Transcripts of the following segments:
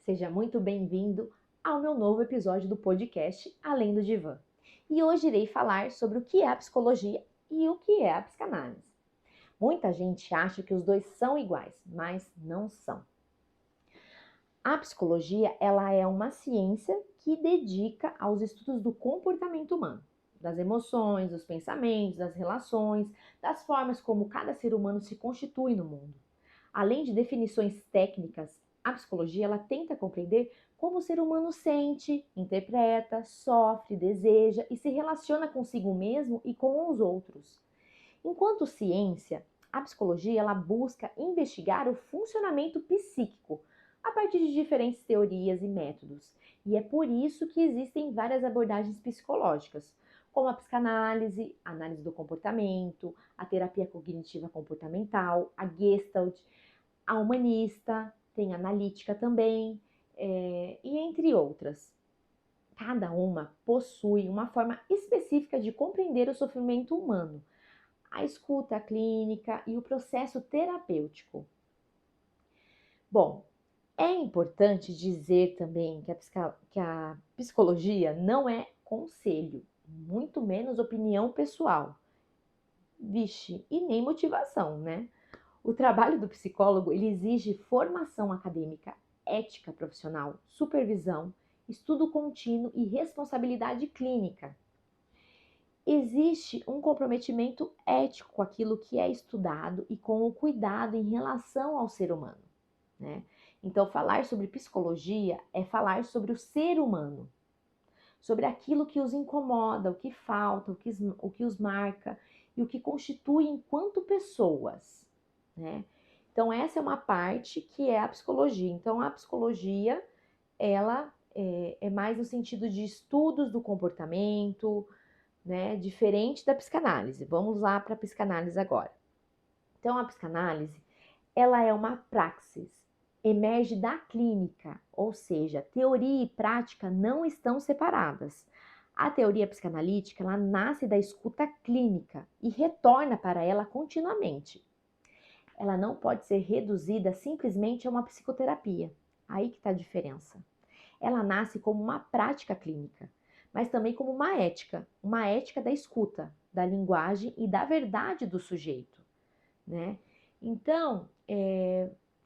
Seja muito bem-vindo ao meu novo episódio do podcast Além do Divã. E hoje irei falar sobre o que é a psicologia e o que é a psicanálise. Muita gente acha que os dois são iguais, mas não são. A psicologia, ela é uma ciência que dedica aos estudos do comportamento humano, das emoções, dos pensamentos, das relações, das formas como cada ser humano se constitui no mundo. Além de definições técnicas, a psicologia ela tenta compreender como o ser humano sente, interpreta, sofre, deseja e se relaciona consigo mesmo e com os outros. Enquanto ciência, a psicologia ela busca investigar o funcionamento psíquico a partir de diferentes teorias e métodos. E é por isso que existem várias abordagens psicológicas, como a psicanálise, a análise do comportamento, a terapia cognitiva comportamental, a Gestalt, a humanista, tem a analítica também, e entre outras. Cada uma possui uma forma específica de compreender o sofrimento humano, a escuta clínica e o processo terapêutico. Bom, é importante dizer também que a psicologia não é conselho, muito menos opinião pessoal. Vixe, e nem motivação, né? O trabalho do psicólogo ele exige formação acadêmica, ética profissional, supervisão, estudo contínuo e responsabilidade clínica. Existe um comprometimento ético com aquilo que é estudado e com o cuidado em relação ao ser humano, né? Então, falar sobre psicologia é falar sobre o ser humano, sobre aquilo que os incomoda, o que falta, o que os marca e o que constitui enquanto pessoas, né? Então, essa é uma parte que é a psicologia. Então, a psicologia, ela é mais no sentido de estudos do comportamento, né? Diferente da psicanálise. Vamos lá para a psicanálise agora. Então, a psicanálise, ela é uma praxis, emerge da clínica, ou seja, teoria e prática não estão separadas. A teoria psicanalítica, ela nasce da escuta clínica e retorna para ela continuamente. Ela não pode ser reduzida simplesmente a uma psicoterapia. Aí que está a diferença. Ela nasce como uma prática clínica, mas também como uma ética da escuta, da linguagem e da verdade do sujeito, né? Então,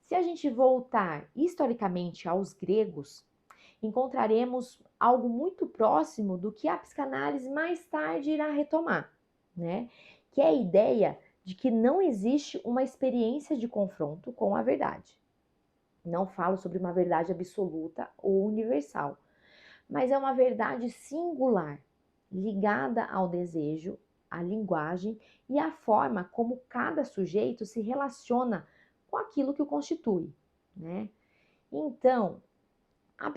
se a gente voltar historicamente aos gregos, encontraremos algo muito próximo do que a psicanálise mais tarde irá retomar, né? Que é a ideia de que não existe uma experiência de confronto com a verdade. Não falo sobre uma verdade absoluta ou universal, mas é uma verdade singular, ligada ao desejo, à linguagem e à forma como cada sujeito se relaciona com aquilo que o constitui, né? Então, a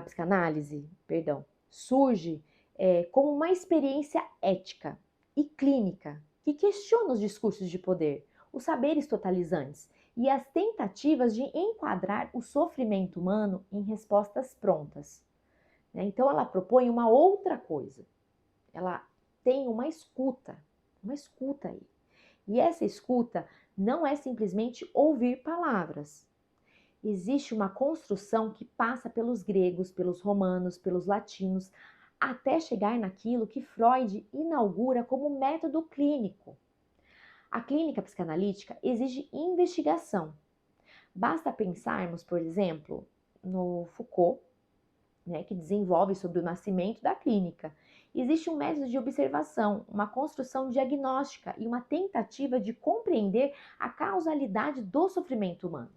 psicanálise, perdão, surge como uma experiência ética e clínica que questiona os discursos de poder, os saberes totalizantes e as tentativas de enquadrar o sofrimento humano em respostas prontas, né? Então, ela propõe uma outra coisa. Ela tem uma escuta aí. E essa escuta não é simplesmente ouvir palavras. Existe uma construção que passa pelos gregos, pelos romanos, pelos latinos, até chegar naquilo que Freud inaugura como método clínico. A clínica psicanalítica exige investigação. Basta pensarmos, por exemplo, no Foucault, né, que desenvolve sobre o nascimento da clínica. Existe um método de observação, uma construção diagnóstica e uma tentativa de compreender a causalidade do sofrimento humano,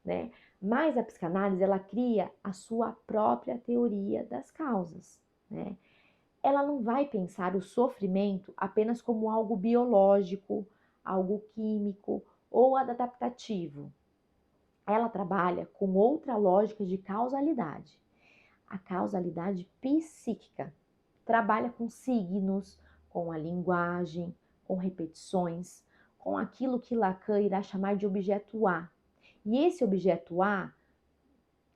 né? Mas a psicanálise, ela cria a sua própria teoria das causas, né? Ela não vai pensar o sofrimento apenas como algo biológico, algo químico ou adaptativo. Ela trabalha com outra lógica de causalidade, a causalidade psíquica. Trabalha com signos, com a linguagem, com repetições, com aquilo que Lacan irá chamar de objeto A. E esse objeto A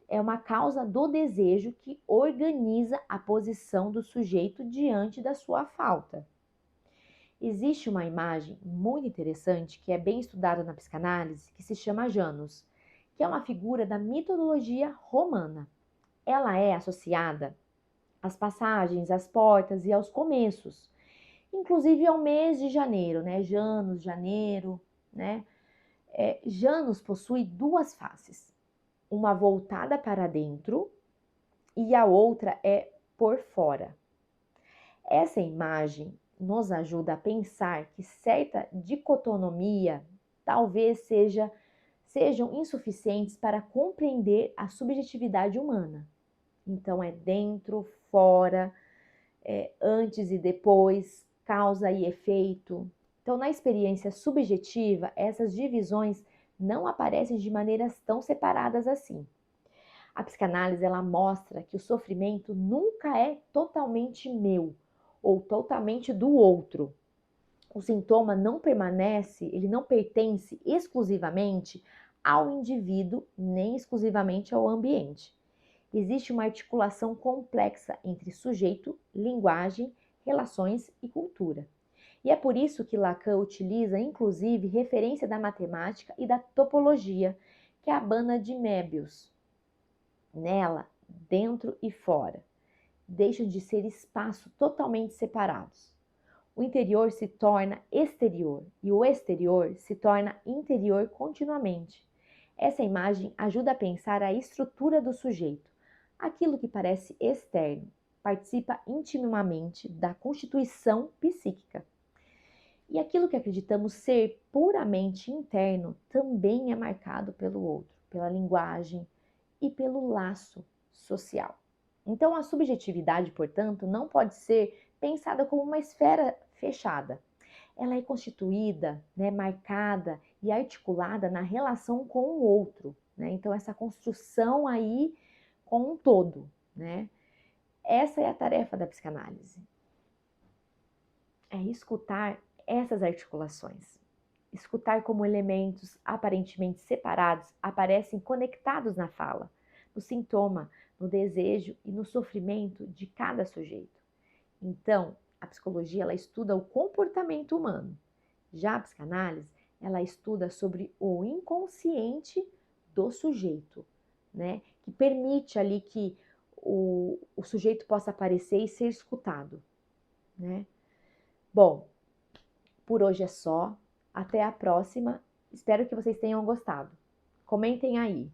é uma causa do desejo que organiza a posição do sujeito diante da sua falta. Existe uma imagem muito interessante que é bem estudada na psicanálise, que se chama Janus, que é uma figura da mitologia romana. Ela é associada às passagens, às portas e aos começos, inclusive ao mês de janeiro, né? Janos, janeiro, né? Janos possui duas faces, uma voltada para dentro e a outra é por fora. Essa imagem nos ajuda a pensar que certa dicotomia talvez sejam insuficientes para compreender a subjetividade humana. Então, é dentro, fora, antes e depois, causa e efeito. Então, na experiência subjetiva, essas divisões não aparecem de maneiras tão separadas assim. A psicanálise ela mostra que o sofrimento nunca é totalmente meu ou totalmente do outro. O sintoma não permanece, ele não pertence exclusivamente ao indivíduo, nem exclusivamente ao ambiente. Existe uma articulação complexa entre sujeito, linguagem, relações e cultura. E é por isso que Lacan utiliza, inclusive, referência da matemática e da topologia, que é a banda de Möbius. Nela, dentro e fora, deixam de ser espaços totalmente separados. O interior se torna exterior e o exterior se torna interior continuamente. Essa imagem ajuda a pensar a estrutura do sujeito. Aquilo que parece externo participa intimamente da constituição psíquica. E aquilo que acreditamos ser puramente interno também é marcado pelo outro, pela linguagem e pelo laço social. Então, a subjetividade, portanto, não pode ser pensada como uma esfera fechada. Ela é constituída, né, marcada e articulada na relação com o outro. Né? Então, essa construção aí com um todo. Né? Essa é a tarefa da psicanálise. É escutar essas articulações. Escutar como elementos aparentemente separados aparecem conectados na fala, no sintoma, no desejo e no sofrimento de cada sujeito. Então, a psicologia ela estuda o comportamento humano. Já a psicanálise, ela estuda sobre o inconsciente do sujeito, né? Que permite ali que o sujeito possa aparecer e ser escutado, né? Bom, por hoje é só. Até a próxima. Espero que vocês tenham gostado. Comentem aí.